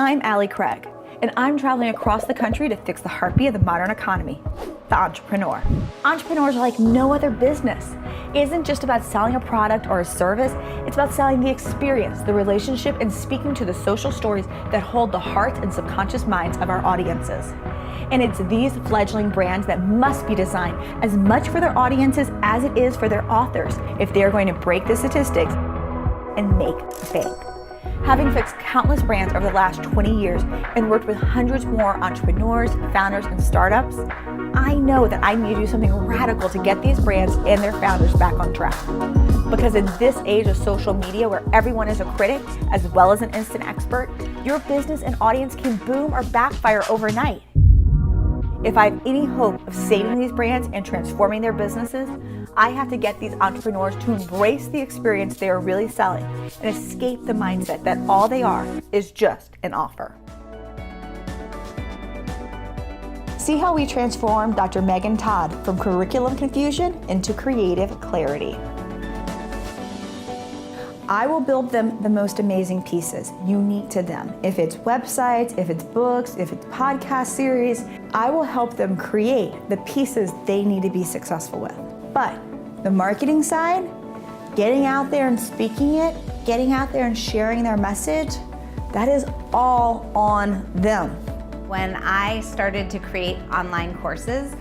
I'm Allie Craig, and I'm traveling across the country to fix the heartbeat of the modern economy, the entrepreneur. Entrepreneurs are like no other business. It isn't just about selling a product or a service, it's about selling the experience, the relationship, and speaking to the social stories that hold the hearts and subconscious minds of our audiences. And it's these fledgling brands that must be designed as much for their audiences as it is for their authors if they're going to break the statistics and make bank. Having fixed countless brands over the last 20 years and worked with hundreds more entrepreneurs, founders, and startups, I know that I need to do something radical to get these brands and their founders back on track. Because in this age of social media where everyone is a critic as well as an instant expert, your business and audience can boom or backfire overnight. If I have any hope of saving these brands and transforming their businesses, I have to get these entrepreneurs to embrace the experience they are really selling and escape the mindset that all they are is just an offer. See how we transformed Dr. Megan Todd from curriculum confusion into creative clarity. I will build them the most amazing pieces, unique to them. If it's websites, if it's books, if it's podcast series, I will help them create the pieces they need to be successful with. But the marketing side, getting out there and speaking it, getting out there and sharing their message, that is all on them. When I started to create online courses,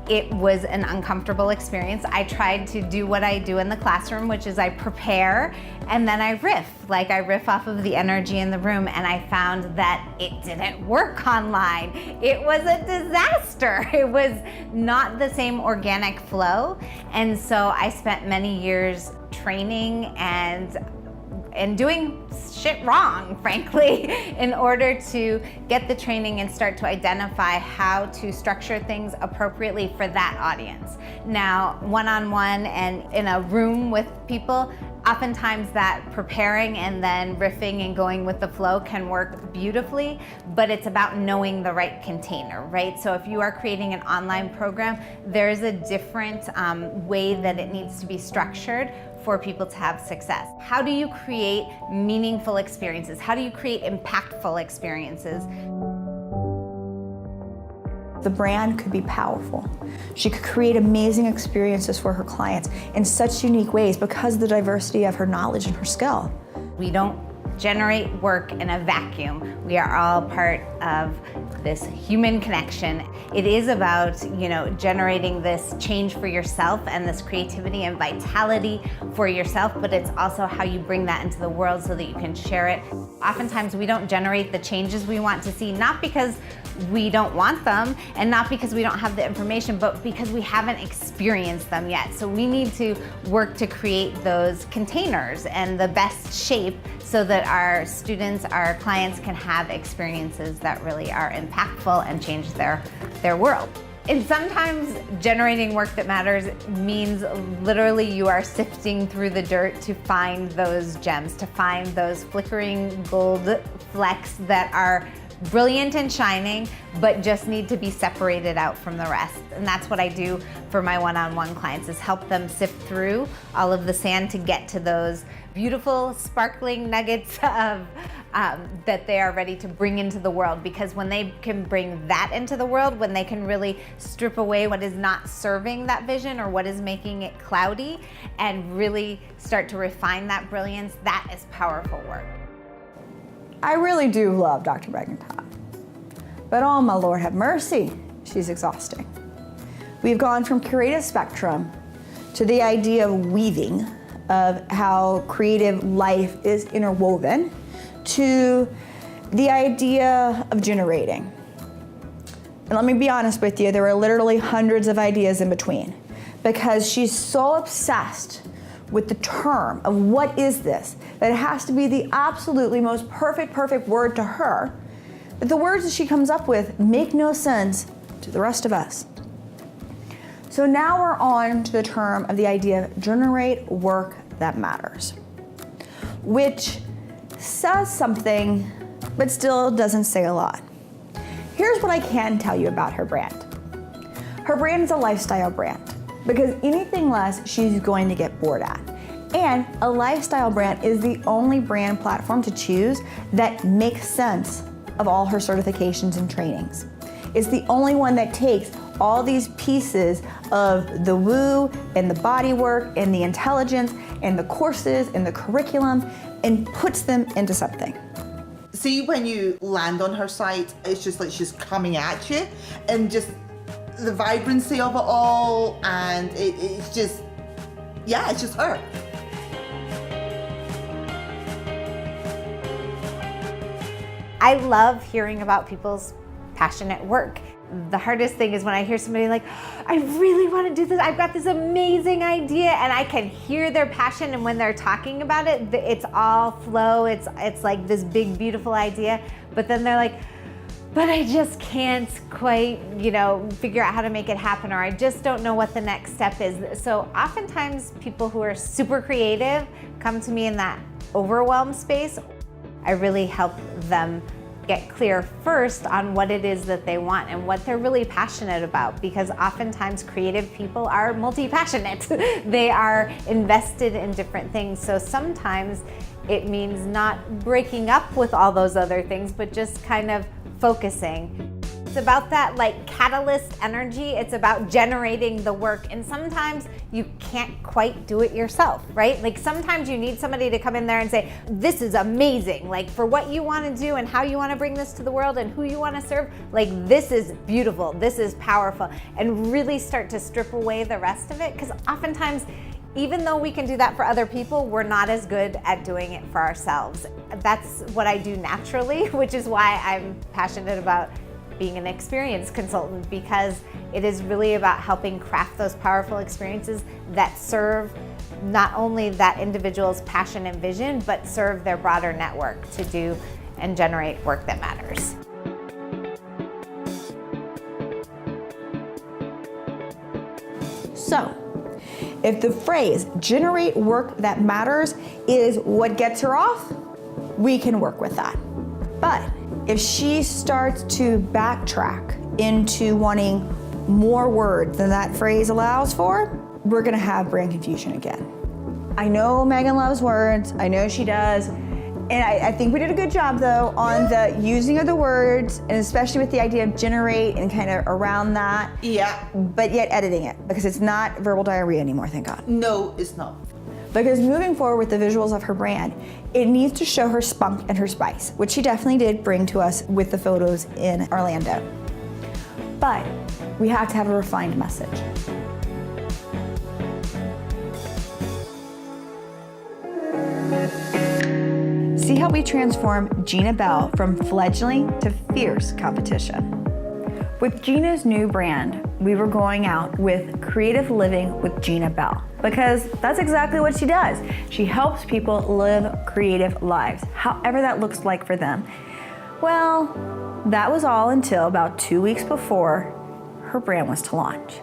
it was an uncomfortable experience. I tried to do what I do in the classroom, which is I prepare and then I riff. Like I riff off of the energy in the room, and I found that it didn't work online. It was a disaster. It was not the same organic flow. And so I spent many years training and doing shit wrong, frankly, in order to get the training and start to identify how to structure things appropriately for that audience. Now, one-on-one and in a room with people, oftentimes that preparing and then riffing and going with the flow can work beautifully, but it's about knowing the right container, right? So if you are creating an online program, there's a different way that it needs to be structured for people to have success. How do you create meaningful experiences? How do you create impactful experiences? The brand could be powerful. She could create amazing experiences for her clients in such unique ways because of the diversity of her knowledge and her skill. We don't generate work in a vacuum. We are all part of this human connection. It is about, generating this change for yourself and this creativity and vitality for yourself, but it's also how you bring that into the world so that you can share it. Oftentimes we don't generate the changes we want to see, not because we don't want them and not because we don't have the information, but because we haven't experienced them yet. So we need to work to create those containers and the best shape so that our students, our clients can have experiences that really are impactful and change their world. And sometimes generating work that matters means literally you are sifting through the dirt to find those gems, to find those flickering gold flecks that are brilliant and shining, but just need to be separated out from the rest. And that's what I do for my one-on-one clients, is help them sift through all of the sand to get to those beautiful, sparkling nuggets of that they are ready to bring into the world. Because when they can bring that into the world, when they can really strip away what is not serving that vision or what is making it cloudy and really start to refine that brilliance, that is powerful work. I really do love Dr. Megan Todd, but oh my Lord have mercy, she's exhausting. We've gone from creative spectrum to the idea of weaving, of how creative life is interwoven, to the idea of generating. And let me be honest with you, there are literally hundreds of ideas in between, because she's so obsessed with the term of what is this, that it has to be the absolutely most perfect word to her, that the words that she comes up with make no sense to the rest of us. So now we're on to the term of the idea of generate work that matters, which says something, but still doesn't say a lot. Here's what I can tell you about her brand. Her brand is a lifestyle brand, because anything less she's going to get bored at. And a lifestyle brand is the only brand platform to choose that makes sense of all her certifications and trainings. It's the only one that takes all these pieces of the woo and the body work and the intelligence and the courses and the curriculum and puts them into something. See, when you land on her site, it's just like she's coming at you, and just the vibrancy of it all, and it's just, yeah, it's just her. I love hearing about people's passionate work. The hardest thing is when I hear somebody like, I really want to do this, I've got this amazing idea, and I can hear their passion, and when they're talking about it, it's all flow, it's like this big, beautiful idea, but then they're like, but I just can't quite, figure out how to make it happen, or I just don't know what the next step is. So oftentimes people who are super creative come to me in that overwhelm space. I really help them get clear first on what it is that they want and what they're really passionate about, because oftentimes creative people are multi-passionate. They are invested in different things. So sometimes it means not breaking up with all those other things, but just kind of focusing. It's about that like catalyst energy. It's about generating the work. And sometimes you can't quite do it yourself, right? Like sometimes you need somebody to come in there and say, this is amazing. Like for what you want to do and how you want to bring this to the world and who you want to serve, like this is beautiful, this is powerful, and really start to strip away the rest of it. Because oftentimes, even though we can do that for other people, we're not as good at doing it for ourselves. That's what I do naturally, which is why I'm passionate about being an experience consultant, because it is really about helping craft those powerful experiences that serve not only that individual's passion and vision, but serve their broader network to do and generate work that matters. So, if the phrase generate work that matters is what gets her off, we can work with that. But if she starts to backtrack into wanting more words than that phrase allows for, we're gonna have brand confusion again. I know Megan loves words, I know she does, and I think we did a good job though on the using of the words, and especially with the idea of generate and kind of around that. Yeah. But yet editing it, because it's not verbal diarrhea anymore, thank God. No, it's not. Because moving forward with the visuals of her brand, it needs to show her spunk and her spice, which she definitely did bring to us with the photos in Orlando. But we have to have a refined message. See how we transform Gina Bell from fledgling to fierce competition. With Gina's new brand, we were going out with Creative Living with Gina Bell, because that's exactly what she does. She helps people live creative lives, however that looks like for them. Well, that was all until about 2 weeks before her brand was to launch.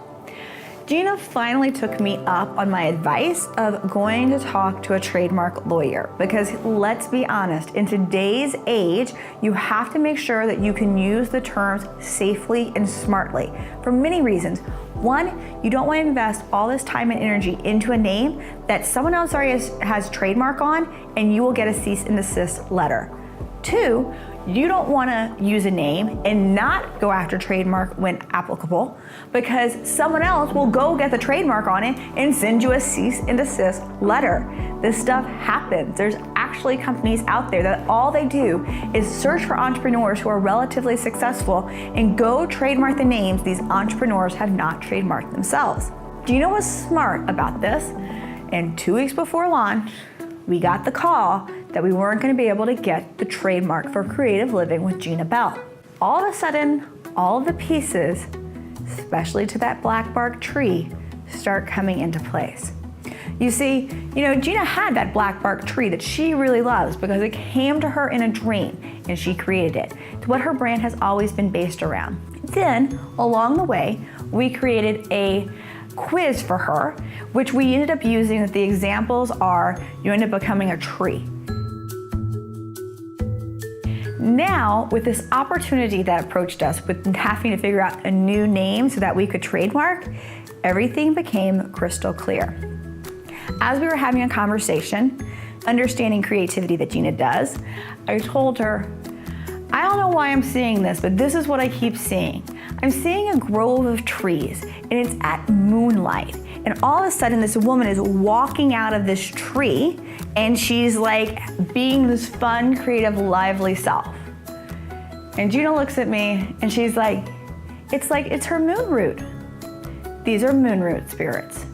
Gina finally took me up on my advice of going to talk to a trademark lawyer, because let's be honest, in today's age, you have to make sure that you can use the terms safely and smartly for many reasons. One, you don't want to invest all this time and energy into a name that someone else already has trademark on, and you will get a cease and desist letter. Two, you don't want to use a name and not go after trademark when applicable, because someone else will go get the trademark on it and send you a cease and desist letter. This stuff happens. There's actually companies out there that all they do is search for entrepreneurs who are relatively successful and go trademark the names these entrepreneurs have not trademarked themselves. Do you know what's smart about this? And 2 weeks before launch, we got the call that we weren't going to be able to get the trademark for Creative Living with Gina Bell. All of a sudden, all of the pieces, especially to that black bark tree, start coming into place. You see, Gina had that black bark tree that she really loves because it came to her in a dream and she created it. It's what her brand has always been based around. Then, along the way, we created a quiz for her, which we ended up using. That the examples are, you end up becoming a tree. Now, with this opportunity that approached us with having to figure out a new name so that we could trademark, everything became crystal clear. as we were having a conversation, understanding creativity that Gina does, I told her, I don't know why I'm seeing this, but this is what I keep seeing. I'm seeing a grove of trees, and it's at moonlight. And all of a sudden, this woman is walking out of this tree, and she's like being this fun, creative, lively self. And Gina looks at me, and she's like, it's her moon root. These are moon root spirits.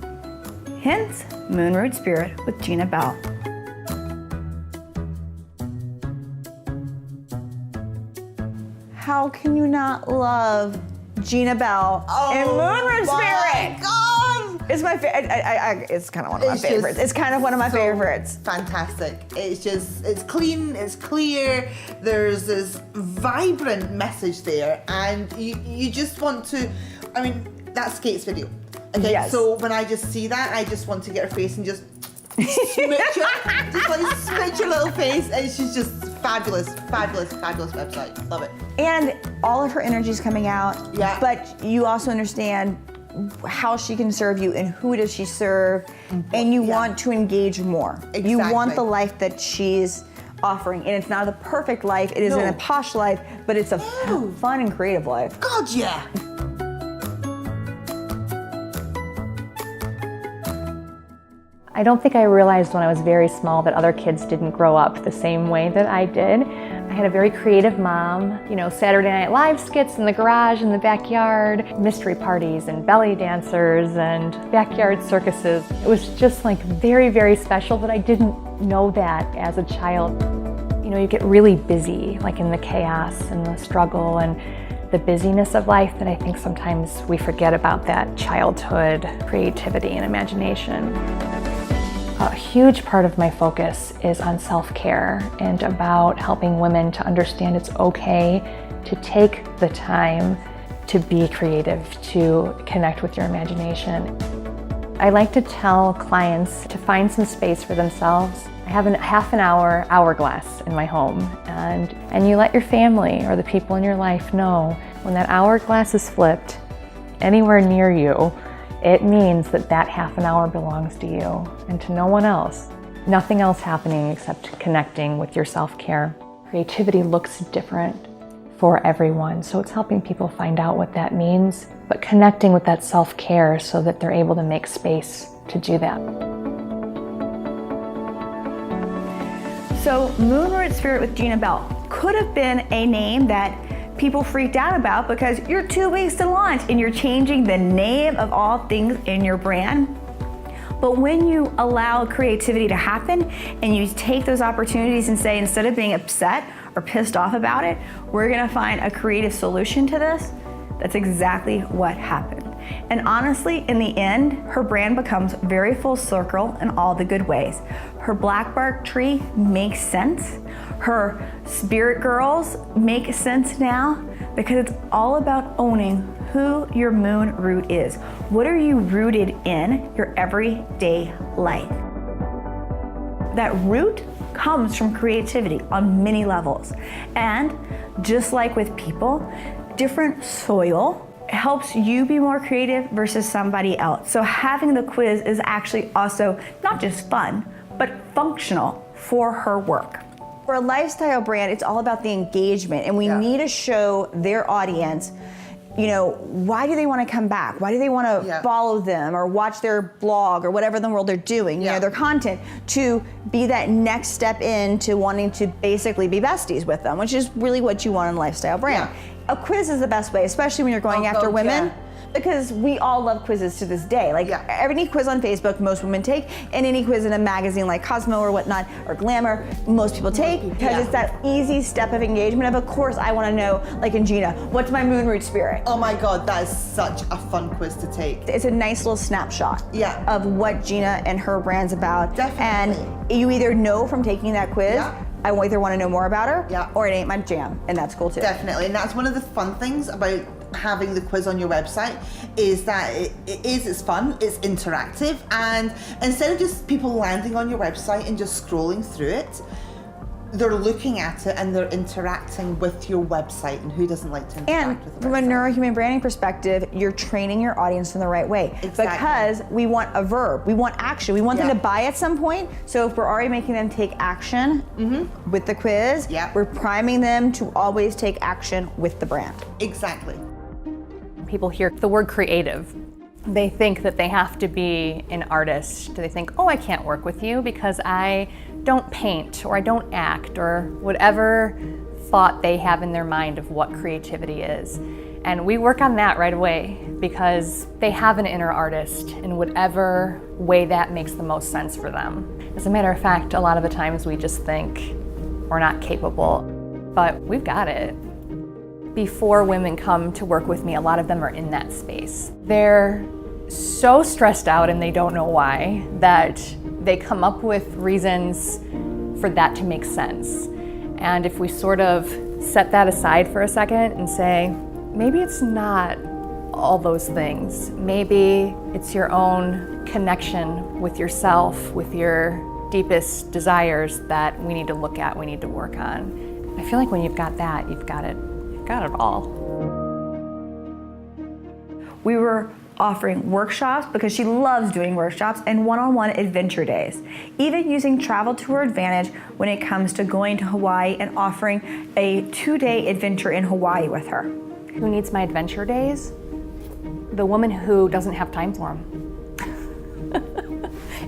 Hence, Moon Root Spirit with Gina Bell. How can you not love Gina Bell and Moon Root Spirit? God! It's my favorite. It's kind of one of my favorites. It's kind of one of my favorites. Fantastic. It's clean, it's clear. There's this vibrant message there, and you just want to. I mean, that's Kate's video. Okay, yes. So when I just see that, I just want to get her face and just smooch her, just like smooch her little face, and she's just fabulous website. Love it. And all of her energy's coming out. Yeah. But you also understand how she can serve you and who does she serve, and you want to engage more. Exactly. You want the life that she's offering, and it's not a perfect life. It isn't a posh life, but it's a fun and creative life. God, yeah. I don't think I realized when I was very small that other kids didn't grow up the same way that I did. I had a very creative mom, Saturday Night Live skits in the garage, in the backyard, mystery parties and belly dancers and backyard circuses. It was just like very, very special, but I didn't know that as a child. You get really busy, like in the chaos and the struggle and the busyness of life, that I think sometimes we forget about that childhood creativity and imagination. A huge part of my focus is on self-care and about helping women to understand it's okay to take the time to be creative, to connect with your imagination. I like to tell clients to find some space for themselves. I have a half an hour hourglass in my home, and you let your family or the people in your life know when that hourglass is flipped anywhere near you, it means that that half an hour belongs to you and to no one else. Nothing else happening except connecting with your self-care. Creativity looks different for everyone, so it's helping people find out what that means, but connecting with that self-care so that they're able to make space to do that. So Moon Root Spirit with Gina Bell could have been a name that people freaked out about because you're 2 weeks to launch and you're changing the name of all things in your brand. But when you allow creativity to happen and you take those opportunities and say, instead of being upset or pissed off about it, we're gonna find a creative solution to this, that's exactly what happened. And honestly, in the end, her brand becomes very full circle in all the good ways. Her black bark tree makes sense. Her spirit girls make sense now because it's all about owning who your moon root is. What are you rooted in your everyday life? That root comes from creativity on many levels. And just like with people, different soil helps you be more creative versus somebody else. So having the quiz is actually also not just fun, but functional for her work. For a lifestyle brand, it's all about the engagement, and we need to show their audience, why do they want to come back? Why do they want to follow them or watch their blog or whatever in the world they're doing, their content, to be that next step into wanting to basically be besties with them, which is really what you want in a lifestyle brand. A quiz is the best way, especially when you're going after women. Because we all love quizzes to this day. Like any quiz on Facebook, most women take, and any quiz in a magazine like Cosmo or whatnot, or Glamour, most people take, because it's that easy step of engagement of course, I want to know, like in Gina, what's my moon root spirit? Oh my God, that is such a fun quiz to take. It's a nice little snapshot of what Gina and her brand's about. Definitely. And you either know from taking that quiz, I either want to know more about her, or it ain't my jam, and that's cool too. Definitely, and that's one of the fun things about having the quiz on your website, is that it's fun, it's interactive, and instead of just people landing on your website and just scrolling through it, they're looking at it and they're interacting with your website, and who doesn't like to And interact with the from a website? neurohuman branding perspective, you're training your audience in the right way. Exactly. Because we want a verb, we want action, we want them Yeah. to buy at some point. So if we're already making them take action with the quiz, Yeah. we're priming them to always take action with the brand. Exactly. People hear the word creative. They think that they have to be an artist. They think, oh, I can't work with you because I don't paint or I don't act or whatever thought they have in their mind of what creativity is. And we work on that right away because they have an inner artist in whatever way that makes the most sense for them. As a matter of fact, a lot of the times we just think we're not capable, but we've got it. Before women come to work with me, a lot of them are in that space. They're so stressed out and they don't know why that they come up with reasons for that to make sense. And if we sort of set that aside for a second and say, maybe it's not all those things. Maybe it's your own connection with yourself, with your deepest desires that we need to look at, we need to work on. I feel like when you've got that, you've got it all. We were offering workshops because she loves doing workshops and one-on-one adventure days, even using Travel to her advantage when it comes to going to Hawaii and offering a 2-day adventure in Hawaii with her. Who needs my adventure days? The woman who doesn't have time for them.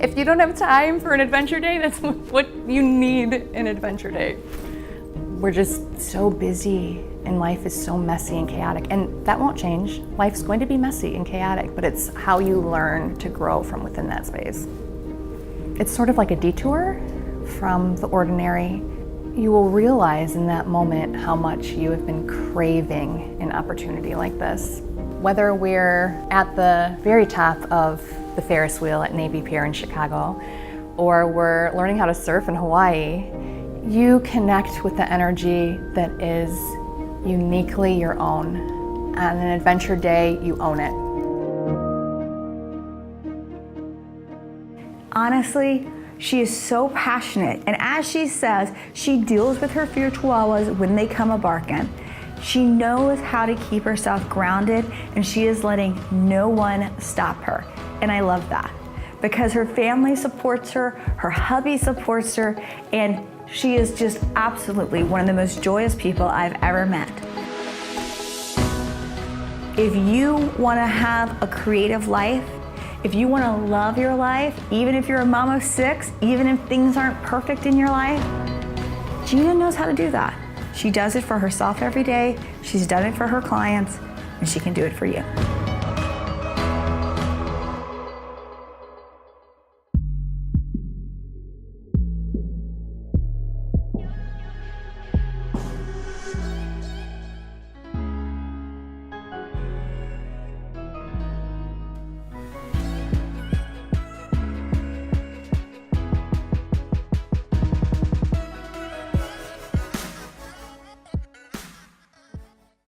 If you don't have time for an adventure day, that's what you need an adventure day. We're just so busy and life is so messy and chaotic, and that won't change. Life's going to be messy and chaotic, but it's how you learn to grow from within that space. It's sort of like a detour from the ordinary. You will realize in that moment how much you have been craving an opportunity like this. Whether we're at the very top of the Ferris wheel at Navy Pier in Chicago, or we're learning how to surf in Hawaii, you connect with the energy that is uniquely your own. On an adventure day, you own it. Honestly, she is so passionate, and as she says, she deals with her fear chihuahuas when they come a-barking. She knows how to keep herself grounded, and she is letting no one stop her. And I love that because her family supports her hubby supports her, and she is just absolutely one of the most joyous people I've ever met. If you want to have a creative life, if you want to love your life, even if you're a mom of 6, even if things aren't perfect in your life, Gina knows how to do that. She does it for herself every day, she's done it for her clients, and she can do it for you.